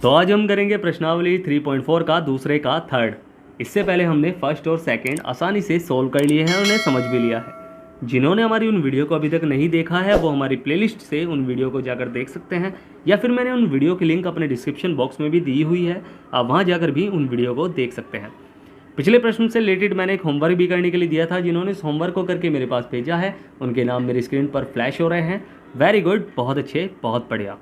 तो आज हम करेंगे प्रश्नावली 3.4 का दूसरे का थर्ड। इससे पहले हमने फर्स्ट और सेकंड आसानी से सोल्व कर लिए हैं, उन्हें समझ भी लिया है। जिन्होंने हमारी उन वीडियो को अभी तक नहीं देखा है वो हमारी प्लेलिस्ट से उन वीडियो को जाकर देख सकते हैं, या फिर मैंने उन वीडियो की लिंक अपने डिस्क्रिप्शन बॉक्स में भी दी हुई है, आप वहाँ जाकर भी उन वीडियो को देख सकते हैं। पिछले प्रश्न से रिलेटेड मैंने एक होमवर्क भी करने के लिए दिया था। जिन्होंने इस होमवर्क को करके मेरे पास भेजा है उनके नाम मेरी स्क्रीन पर फ्लैश हो रहे हैं। वेरी गुड, बहुत अच्छे, बहुत बढ़िया।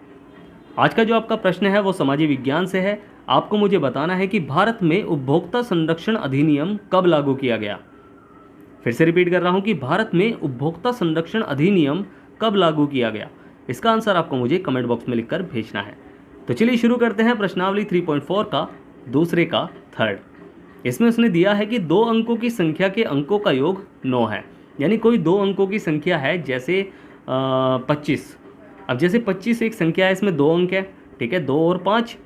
आज का जो आपका प्रश्न है वो सामाजिक विज्ञान से है। आपको मुझे बताना है कि भारत में उपभोक्ता संरक्षण अधिनियम कब लागू किया गया। फिर से रिपीट कर रहा हूं कि भारत में उपभोक्ता संरक्षण अधिनियम कब लागू किया गया। इसका आंसर आपको मुझे कमेंट बॉक्स में लिखकर भेजना है। तो चलिए शुरू करते हैं प्रश्नावली 3.4 का दूसरे का थर्ड। इसमें उसने दिया है कि 2 अंकों की संख्या के अंकों का योग 9 है। यानी कोई 2 अंकों की संख्या है, जैसे 25। अब जैसे 25 एक संख्या है, इसमें 2 अंक है, ठीक है, 2 और 5।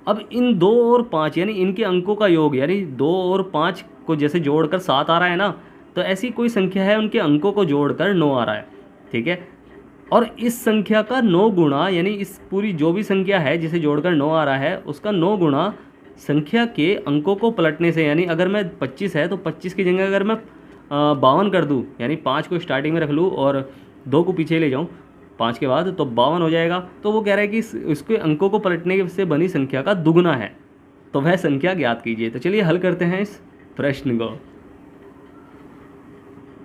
अब इन 2 और 5 यानी इनके अंकों का योग, यानी 2 और 5 को जैसे जोड़कर 7 आ रहा है ना, तो ऐसी कोई संख्या है उनके अंकों को जोड़कर 9 आ रहा है, ठीक है। और इस संख्या का 9 गुणा, यानी इस पूरी जो भी संख्या है जिसे जोड़कर 9 आ रहा है उसका 9 गुणा संख्या के अंकों को पलटने से। यानी अगर मैं 25 है तो 25 की जगह अगर मैं 52 कर दूँ, यानी 5 को स्टार्टिंग में रख लूँ और 2 को पीछे ले जाऊँ 5 के बाद, तो 52 हो जाएगा। तो वो कह रहा है कि इसके अंकों को पलटने से बनी संख्या का दुगुना है, तो वह संख्या ज्ञात कीजिए। तो चलिए हल करते हैं इस प्रश्न को।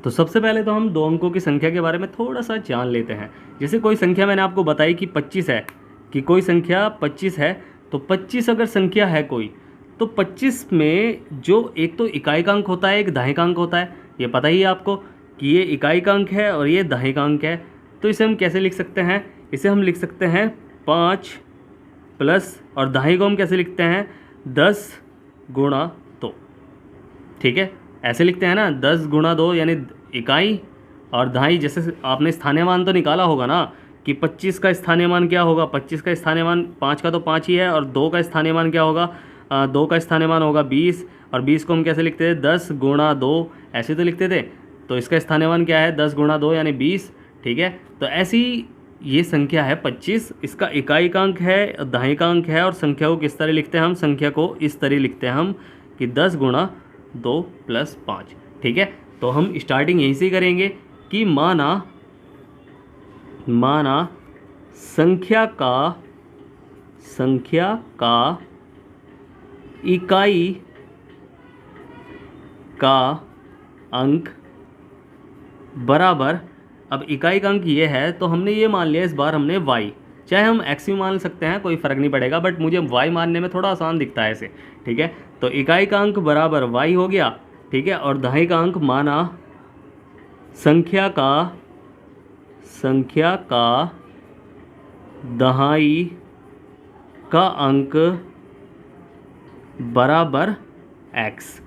तो सबसे पहले तो हम 2 अंकों की संख्या के बारे में थोड़ा सा जान लेते हैं। जैसे कोई संख्या मैंने आपको बताई कि 25 है, कि कोई संख्या 25 है, तो 25 अगर संख्या है कोई, तो 25 में जो एक तो इकाई का अंक होता है, एक दहाई का अंक होता है। ये पता ही है आपको कि ये इकाई का अंक है और ये दहाई का अंक है। तो इसे हम कैसे लिख सकते हैं? इसे हम लिख सकते हैं 5 प्लस, और दहाई को हम कैसे लिखते हैं? 10 गुणा 2, ठीक है, ऐसे लिखते हैं ना, 10 गुणा 2 यानी इकाई और दहाई। जैसे आपने स्थानीय मान तो निकाला होगा ना कि 25 का स्थानीय मान क्या होगा। 25 का स्थानीय मान 5 का तो 5 ही है, और 2 का स्थानीय मान क्या होगा? 2 का स्थानीय मान होगा 20, और 20 को हम कैसे लिखते थे? 10 गुणा 2, ऐसे तो लिखते थे। तो इसका स्थानीय मान क्या है? 10 गुणा 2 यानी 20, ठीक है। तो ऐसी ये संख्या है 25, इसका इकाई का अंक है, दहाई का अंक है, और संख्या को किस तरह लिखते हैं हम? संख्या को इस तरह लिखते हैं हम कि 10 गुणा 2 प्लस 5, ठीक है। तो हम स्टार्टिंग यहीं से करेंगे कि माना संख्या का इकाई का अंक बराबर, अब इकाई का अंक ये है तो हमने ये मान लिया, इस बार हमने y, चाहे हम x भी मान सकते हैं, कोई फ़र्क नहीं पड़ेगा, बट मुझे y मानने में थोड़ा आसान दिखता है ऐसे, ठीक है। तो इकाई का अंक बराबर y हो गया, ठीक है, और दहाई का अंक माना संख्या का दहाई का अंक बराबर x।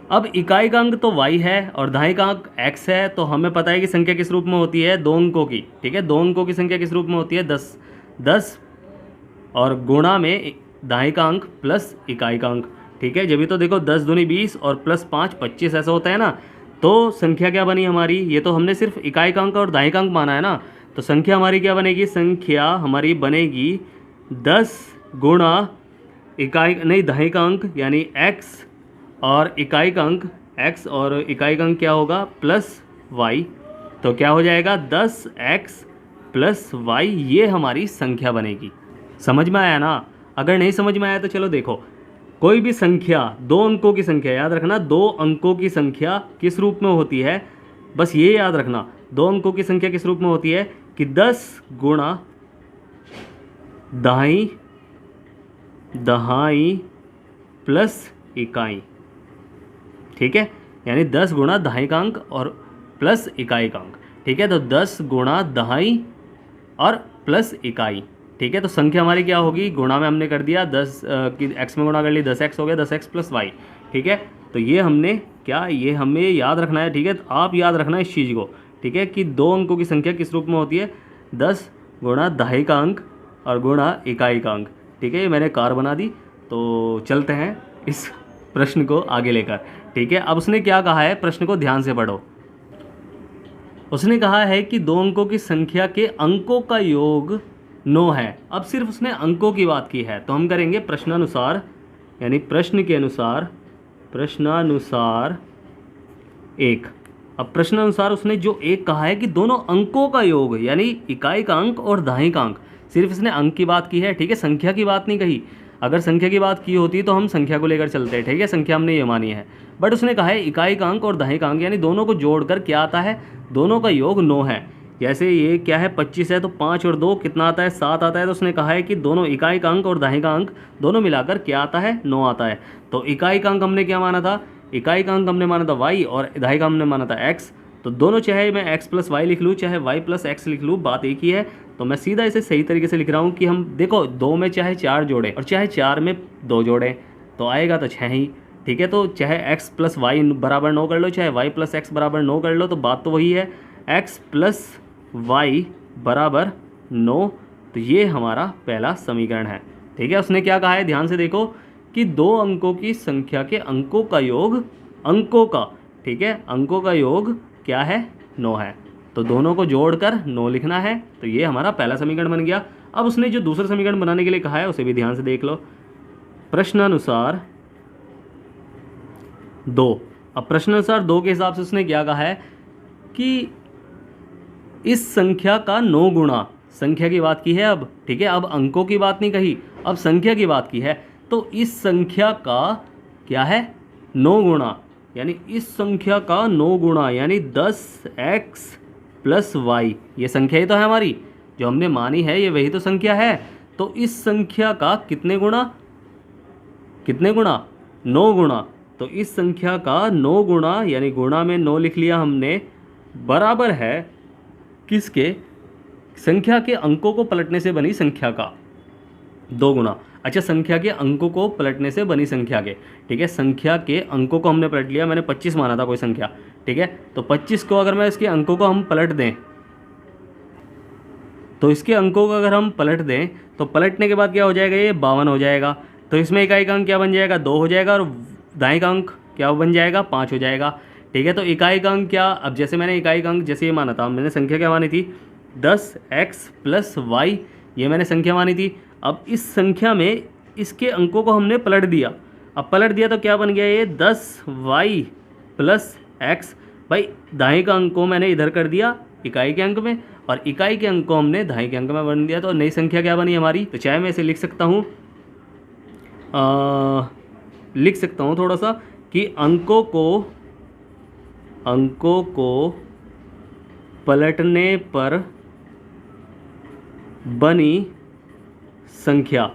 अब इकाई का अंक तो y है और दहाई का अंक x है, तो हमें पता है कि संख्या किस रूप में होती है? 2 अंकों की, ठीक है। 2 अंकों की संख्या किस रूप में होती है? 10 और गुणा में दहाई का अंक प्लस इकाई का अंक, ठीक है। जब भी तो देखो 10 दूनी 20 और प्लस 5 25, ऐसा होता है ना। तो संख्या क्या बनी हमारी? ये तो हमने सिर्फ इकाई का अंक और दहाई का अंक माना है ना, तो संख्या हमारी क्या बनेगी? संख्या हमारी बनेगी 10 गुणा इकाई नहीं दहाई का अंक यानी x, और इकाई का अंक x, और इकाई का अंक क्या होगा? Plus y। तो क्या हो जाएगा? 10x प्लस y, ये हमारी संख्या बनेगी। समझ में आया ना? अगर नहीं समझ में आया तो चलो देखो, कोई भी संख्या 2 अंकों की संख्या, याद रखना 2 अंकों की संख्या किस रूप में होती है, बस ये याद रखना, 2 अंकों की संख्या किस रूप में होती है कि 10 गुणा दहाई प्लस इकाई, ठीक है, यानी 10 गुणा दहाई का अंक और प्लस इकाई का अंक, ठीक है। तो 10 गुणा दहाई और प्लस इकाई, ठीक है। तो संख्या हमारी क्या होगी? गुणा में हमने कर दिया 10 की x में गुणा कर ली, 10x हो गया, 10x प्लस y, ठीक है। तो ये हमने क्या, ये हमें याद रखना है, ठीक है। तो आप याद रखना इस चीज़ को, ठीक है, कि 2 अंकों की संख्या किस रूप में होती है? 10 गुणा दहाई का अंक और गुणा इकाई का अंक, ठीक है। ये मैंने कार बना दी। तो चलते हैं इस प्रश्न को आगे लेकर, ठीक है। अब उसने क्या कहा है, प्रश्न को ध्यान से पढ़ो। उसने कहा है कि 2 अंकों की संख्या के अंकों का योग 9 है। अब सिर्फ उसने अंकों की बात की है, तो हम करेंगे प्रश्नानुसार, यानी प्रश्न के अनुसार, प्रश्नानुसार 1। अब प्रश्नानुसार उसने जो 1 कहा है कि दोनों अंकों का योग, यानी इकाई का अंक और दहाई का अंक, सिर्फ इसने अंक की बात की है, ठीक है, संख्या की बात नहीं कही। अगर संख्या की बात की होती तो हम संख्या को लेकर चलते हैं, ठीक है, संख्या हमने ये मानी है। बट उसने कहा है इकाई का अंक और दहाई का अंक, यानी दोनों को जोड़कर क्या आता है, दोनों का योग 9 है। जैसे ये क्या है 25 है, तो 5 और 2 कितना आता है, 7 आता है। तो उसने कहा है कि दोनों इकाई का अंक और दहाई का अंक दोनों मिलाकर क्या आता है, 9 आता है। तो इकाई का अंक हमने क्या माना था, इकाई का अंक हमने माना था y, और दहाई का हमने माना था x। तो दोनों चाहे मैं x प्लस वाई लिख लूँ, चाहे y प्लस एक्स लिख लूँ, बात एक ही है। तो मैं सीधा इसे सही तरीके से लिख रहा हूँ कि हम देखो 2 में चाहे 4 जोड़ें और चाहे 4 में 2 जोड़ें तो आएगा तो 6 ही, ठीक है। तो चाहे x प्लस वाई बराबर 9 कर लो, चाहे y प्लस एक्स बराबर 9 कर लो, तो बात तो वही है, x प्लस वाई बराबर 9। तो ये हमारा पहला समीकरण है, ठीक है। उसने क्या कहा है, ध्यान से देखो कि 2 अंकों की संख्या के अंकों का योग, अंकों का, ठीक है, अंकों का योग क्या है, 9 है। तो दोनों को जोड़कर 9 लिखना है। तो ये हमारा पहला समीकरण बन गया। अब उसने जो दूसरा समीकरण बनाने के लिए कहा है उसे भी ध्यान से देख लो, प्रश्नानुसार 2। अब प्रश्नानुसार 2 के हिसाब से उसने क्या कहा है कि इस संख्या का 9 गुणा, संख्या की बात की है अब, ठीक है, अब अंकों की बात नहीं कही, अब संख्या की बात की है। तो इस संख्या का क्या है, 9 गुणा, यानी इस संख्या का 9 गुणा, यानी 10x प्लस वाई। ये संख्या ही तो है हमारी, जो हमने मानी है, ये वही तो संख्या है। तो इस संख्या का कितने गुणा, कितने गुणा, 9 गुणा। तो इस संख्या का 9 गुणा, यानी गुणा में 9 लिख लिया हमने, बराबर है किसके, संख्या के अंकों को पलटने से बनी संख्या का 2 गुना। अच्छा, संख्या के अंकों को पलटने से बनी संख्या के, ठीक है, संख्या के अंकों को हमने पलट लिया। मैंने 25 माना था कोई संख्या, ठीक है। तो 25 को अगर मैं इसके अंकों को हम पलट दें, तो इसके अंकों को अगर हम पलट दें तो पलटने के बाद क्या हो जाएगा, ये 52 हो जाएगा। तो इसमें इकाई का अंक क्या बन जाएगा, 2 हो जाएगा, और दाएं का अंक क्या बन जाएगा, 5 हो जाएगा, ठीक है। तो इकाई का अंक क्या, अब जैसे मैंने इकाई का अंक जैसे ये माना था, मैंने संख्या क्या मानी थी, 10x प्लस वाई, ये मैंने संख्या मानी थी। अब इस संख्या में इसके अंकों को हमने पलट दिया। अब पलट दिया तो क्या बन गया, ये 10y प्लस एक्स। भाई दाएं का अंक को मैंने इधर कर दिया इकाई के अंक में, और इकाई के अंक को हमने दाएं के अंक में बन दिया। तो नई संख्या क्या बनी हमारी, तो चाहे मैं इसे लिख सकता हूँ, थोड़ा सा कि अंकों को पलटने पर बनी संख्या,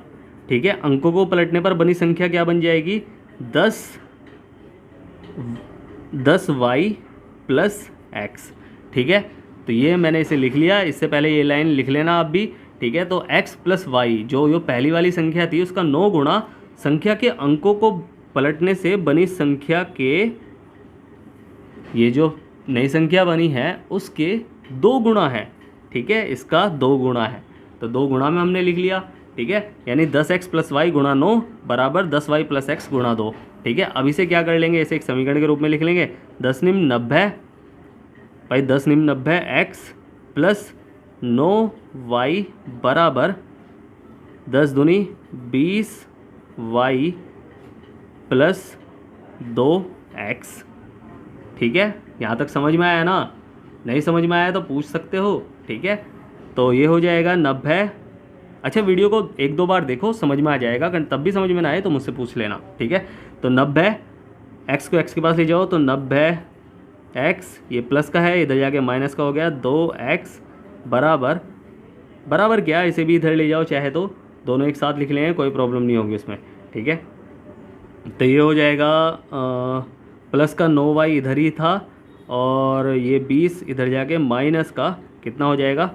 ठीक है, अंकों को पलटने पर बनी संख्या क्या बन जाएगी, 10y प्लस एक्स, ठीक है। तो ये मैंने इसे लिख लिया, इससे पहले ये लाइन लिख लेना आप भी, ठीक है। तो x प्लस वाई, जो पहली वाली संख्या थी उसका 9 गुणा संख्या के अंकों को पलटने से बनी संख्या के, ये जो नई संख्या बनी है उसके 2 गुणा है, ठीक है, इसका 2 गुणा है। तो 2 गुणा में हमने लिख लिया, ठीक है, यानी 10x प्लस वाई गुणा 9 बराबर 10y प्लस एक्स गुणा 2, ठीक है। अब इसे क्या कर लेंगे, इसे एक समीकरण के रूप में लिख लेंगे, 10 निम्न 90, भाई 10 निम्न 90 x प्लस 9y बराबर 10 दूनी 20y प्लस 2x, ठीक है। यहाँ तक समझ में आया ना, नहीं समझ में आया तो पूछ सकते हो, ठीक है। तो ये हो जाएगा 90। अच्छा, वीडियो को 1-2 बार देखो, समझ में आ जाएगा, अगर तब भी समझ में ना आए तो मुझसे पूछ लेना, ठीक है। तो 90, x को x के पास ले जाओ, तो 90x, ये प्लस का है, इधर जाके माइनस का हो गया, 2x बराबर, बराबर क्या, इसे भी इधर ले जाओ चाहे तो, दोनों एक साथ लिख लेंगे, कोई प्रॉब्लम नहीं होगी उसमें, ठीक है। तो ये हो जाएगा प्लस का 9y इधर ही था, और ये 20 इधर जाके माइनस का कितना हो जाएगा,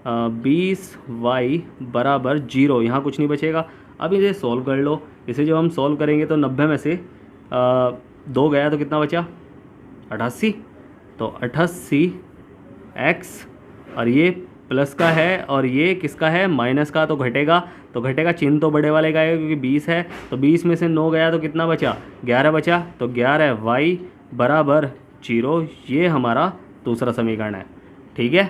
20y बराबर 0, यहाँ कुछ नहीं बचेगा। अब इसे सॉल्व कर लो, इसे जब हम सॉल्व करेंगे तो 90 में से 2 गया तो कितना बचा, 88। तो 88x, और ये प्लस का है और ये किसका है, माइनस का, तो घटेगा, तो घटेगा, चिन्ह तो बड़े वाले का है क्योंकि 20 है। तो 20 में से 9 गया तो कितना बचा, 11 बचा। तो 11y बराबर 0, ये हमारा दूसरा समीकरण है, ठीक है।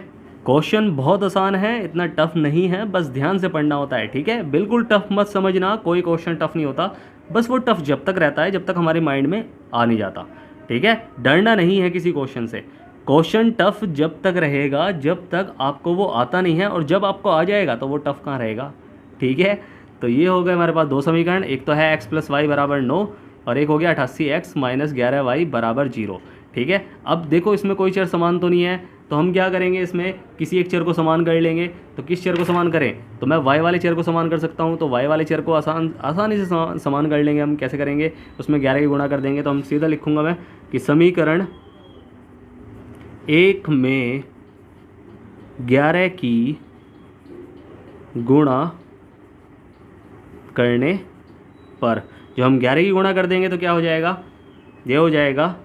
क्वेश्चन बहुत आसान है, इतना टफ नहीं है, बस ध्यान से पढ़ना होता है, ठीक है। बिल्कुल टफ मत समझना, कोई क्वेश्चन टफ नहीं होता, बस वो टफ जब तक रहता है जब तक हमारे माइंड में आ नहीं जाता, ठीक है। डरना नहीं है किसी क्वेश्चन से। क्वेश्चन टफ जब तक रहेगा जब तक आपको वो आता नहीं है, और जब आपको आ जाएगा तो वो टफ कहाँ रहेगा, ठीक है। तो ये हो गए हमारे पास दो समीकरण, एक तो है x + y = 9 और एक हो गया 88x - 11y = 0, ठीक है। अब देखो इसमें कोई चर समान तो नहीं है, तो हम क्या करेंगे, इसमें किसी एक चर को समान कर लेंगे। तो किस चर को समान करें, तो मैं y वाले चर को समान कर सकता हूँ, तो y वाले चर को आसानी से समान कर लेंगे। हम कैसे करेंगे, उसमें 11 की गुणा कर देंगे। तो हम सीधा लिखूँगा मैं कि समीकरण 1 में 11 की गुणा करने पर, जो हम 11 की गुणा कर देंगे तो क्या हो जाएगा, ये हो जाएगा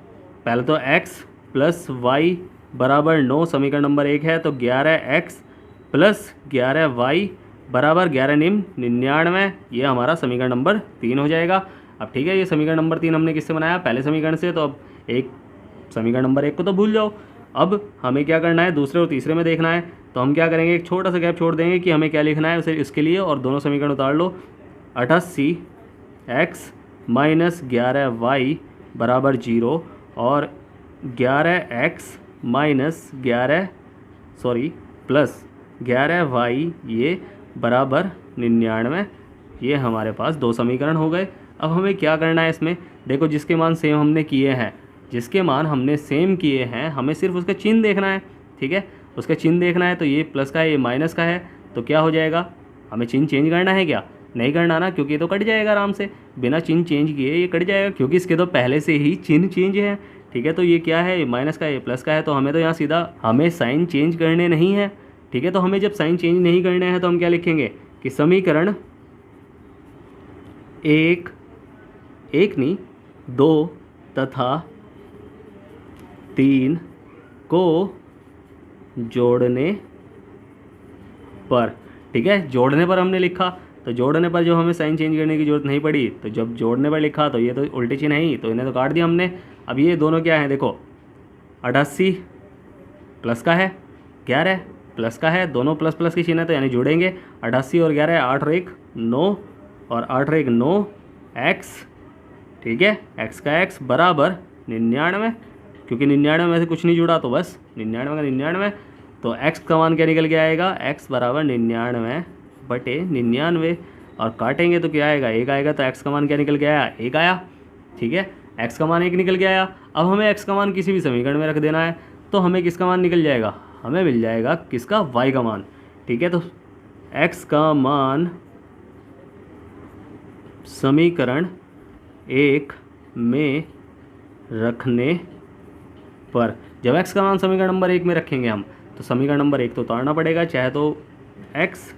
पहले तो x + y = 9 समीकरण नंबर 1 है, तो 11x + 11y = 11 × 99, ये हमारा समीकरण नंबर 3 हो जाएगा। अब ठीक है, ये समीकरण नंबर 3 हमने किससे बनाया, पहले समीकरण से, तो अब एक समीकरण नंबर 1 को तो भूल जाओ। अब हमें क्या करना है, दूसरे और तीसरे में देखना है। तो हम क्या करेंगे, एक छोटा सा गैप छोड़ देंगे कि हमें क्या लिखना है उसे, इसके लिए, और दोनों समीकरण उतार लो। 88x - 11y = 0 और 11x प्लस 11y ये बराबर 99, ये हमारे पास दो समीकरण हो गए। अब हमें क्या करना है इसमें, देखो जिसके मान सेम हमने किए हैं, जिसके मान हमने सेम किए हैं, हमें सिर्फ उसका चिन्ह देखना है, ठीक है। उसका चिन्ह देखना है, तो ये प्लस का है, ये माइनस का है, तो क्या हो जाएगा, हमें चिन्ह चेंज करना है क्या, नहीं करना ना, क्योंकि ये तो कट जाएगा आराम से, बिना चिन्ह चेंज किए ये कट जाएगा, क्योंकि इसके तो पहले से ही चिन्ह चेंज है, ठीक है। तो ये क्या है, ये माइनस का है, ये प्लस का है, तो हमें तो यहाँ सीधा हमें साइन चेंज करने नहीं है, ठीक है। तो हमें जब साइन चेंज नहीं करने हैं तो हम क्या लिखेंगे कि समीकरण 1 नहीं 2 तथा 3 को जोड़ने पर, ठीक है। जोड़ने पर हमने लिखा, तो जोड़ने पर जो हमें साइन चेंज करने की जरूरत नहीं पड़ी, तो जब जोड़ने पर लिखा तो ये तो उल्टे चिन्ह है ही, तो इन्हें तो काट दिया हमने। अब ये दोनों क्या है, देखो 88 प्लस का है, 11 प्लस का है, दोनों प्लस प्लस की चिन्ह है, तो यानी जोड़ेंगे 88 और 11, 8 और 1 9 और 8 और 1 9 x, ठीक है। x का x बराबर 99, क्योंकि 99 में से कुछ नहीं जुड़ा तो बस 99 का 99, तो x का मान क्या निकल के आएगा, x बराबर 99/99, और काटेंगे तो क्या आएगा, 1 आएगा, तो x का मान क्या निकल के आया, 1 आया, ठीक है। x का मान 1 निकल के आया। अब हमें x का मान किसी भी समीकरण में रख देना है, तो हमें किसका मान निकल जाएगा, हमें मिल जाएगा किसका, y का मान, ठीक है। तो x का मान समीकरण 1 में रखने पर, जब x का मान समीकरण नंबर 1 में रखेंगे हम, तो समीकरण नंबर 1 तो उतारना पड़ेगा, चाहे तो x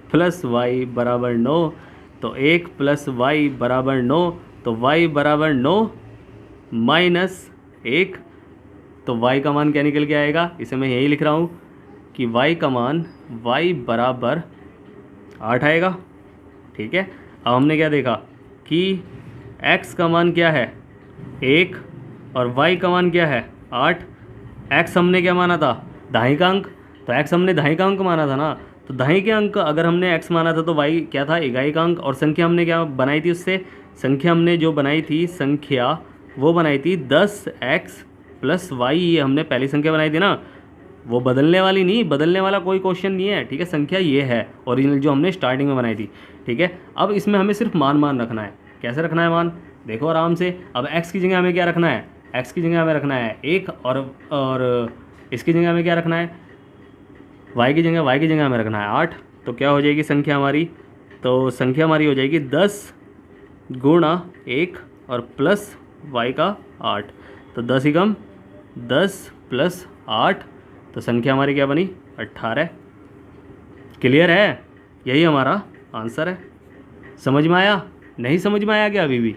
+ y = 9, तो 1 + y = 9, तो y = 9 माइनस 1, तो y का मान क्या निकल के आएगा, इसे मैं यही लिख रहा हूँ कि y का मान y बराबर 8 आएगा, ठीक है। अब हमने क्या देखा कि x का मान क्या है 1 और y का मान क्या है 8। x हमने क्या माना था, दहाई का अंक, तो x हमने दहाई का अंक माना था ना, तो दहाई के अंक अगर हमने x माना था तो y क्या था, इकाई का अंक, और संख्या हमने क्या बनाई थी उससे, संख्या हमने जो बनाई थी, संख्या वो बनाई थी 10x + y, ये हमने पहली संख्या बनाई थी ना, वो बदलने वाली नहीं, बदलने वाला कोई क्वेश्चन नहीं है, ठीक है। संख्या ये है ओरिजिनल जो हमने स्टार्टिंग में बनाई थी, ठीक है। अब इसमें हमें सिर्फ मान रखना है, कैसे रखना है मान, देखो आराम से। अब x की जगह हमें क्या रखना है, x की जगह हमें रखना है 1, और इसकी जगह हमें क्या रखना है, y की जगह हमें रखना है 8। तो क्या हो जाएगी संख्या हमारी, तो संख्या हमारी हो जाएगी 10 × 1 और प्लस y का 8, तो 10 एकम 10 + 8, तो संख्या हमारी क्या बनी 18। क्लियर है, यही हमारा आंसर है। समझ में आया, नहीं समझ में आया क्या अभी भी,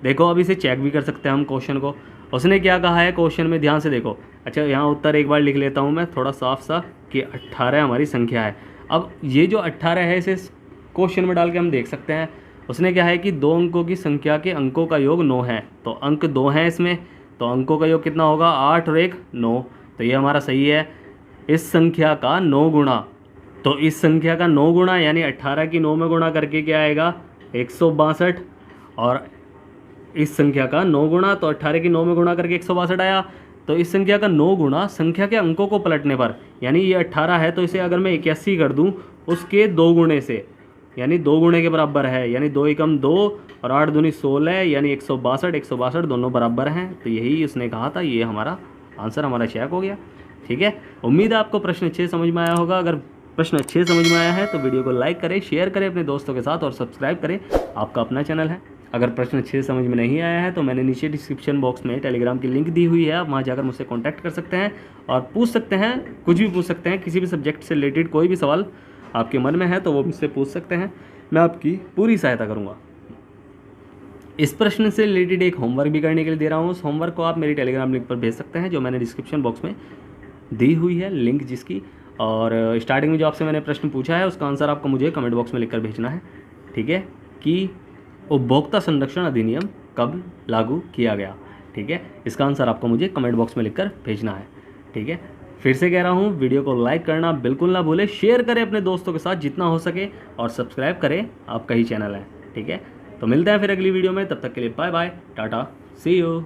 देखो अब इसे चेक भी कर सकते हैं हम क्वेश्चन को। उसने क्या कहा है क्वेश्चन में, ध्यान से देखो। अच्छा यहाँ उत्तर एक बार लिख लेता हूँ मैं थोड़ा साफ सा, कि 18 हमारी संख्या है। अब ये जो 18 है इसे क्वेश्चन में डाल के हम देख सकते हैं। उसने क्या है कि 2 अंकों की संख्या के अंकों का योग 9 है, तो अंक 2 हैं इसमें, तो अंकों का योग कितना होगा 8 और 1 9, तो ये हमारा सही है। इस संख्या का 9 गुणा। तो इस संख्या का 9 गुणा यानी 18 की 9 में गुणा करके क्या आएगा 162, और इस संख्या का 9 गुणा तो 18 की 9 में गुणा करके 162 आया। तो इस संख्या का 9 गुणा संख्या के अंकों को पलटने पर, यानी ये 18 है तो इसे अगर मैं 81 कर दूं उसके 2 गुणे से, यानी 2 गुणे के बराबर है, यानी 2 एकम 2 और 8 दूनी 16, यानी 162 162 दोनों बराबर हैं। तो यही उसने कहा था, ये हमारा आंसर हमारा चेक हो गया। ठीक है, उम्मीद है आपको प्रश्न अच्छे समझ में आया होगा। अगर प्रश्न अच्छे समझ में आया है तो वीडियो को लाइक करें, शेयर करें अपने दोस्तों के साथ और सब्सक्राइब करें, आपका अपना चैनल है। अगर प्रश्न अच्छे समझ में नहीं आया है तो मैंने नीचे डिस्क्रिप्शन बॉक्स में टेलीग्राम की लिंक दी हुई है, आप वहाँ जाकर मुझसे कॉन्टैक्ट कर सकते हैं और पूछ सकते हैं, कुछ भी पूछ सकते हैं, किसी भी सब्जेक्ट से रिलेटेड कोई भी सवाल आपके मन में है तो वो मुझसे पूछ सकते हैं, मैं आपकी पूरी सहायता करूँगा। इस प्रश्न से रिलेटेड एक होमवर्क भी करने के लिए दे रहा हूँ। उस होमवर्क को आप मेरी टेलीग्राम लिंक पर भेज सकते हैं, जो मैंने डिस्क्रिप्शन बॉक्स में दी हुई है लिंक जिसकी। और स्टार्टिंग में जो आपसे मैंने प्रश्न पूछा है उसका आंसर आपको मुझे कमेंट बॉक्स में लिखकर भेजना है। ठीक है, कि उपभोक्ता संरक्षण अधिनियम कब लागू किया गया। ठीक है, इसका आंसर आपको मुझे कमेंट बॉक्स में लिखकर भेजना है। ठीक है, फिर से कह रहा हूँ, वीडियो को लाइक करना बिल्कुल ना भूलें, शेयर करें अपने दोस्तों के साथ जितना हो सके और सब्सक्राइब करें, आपका ही चैनल है। ठीक है, तो मिलते हैं फिर अगली वीडियो में, तब तक के लिए bye bye, tata, see you.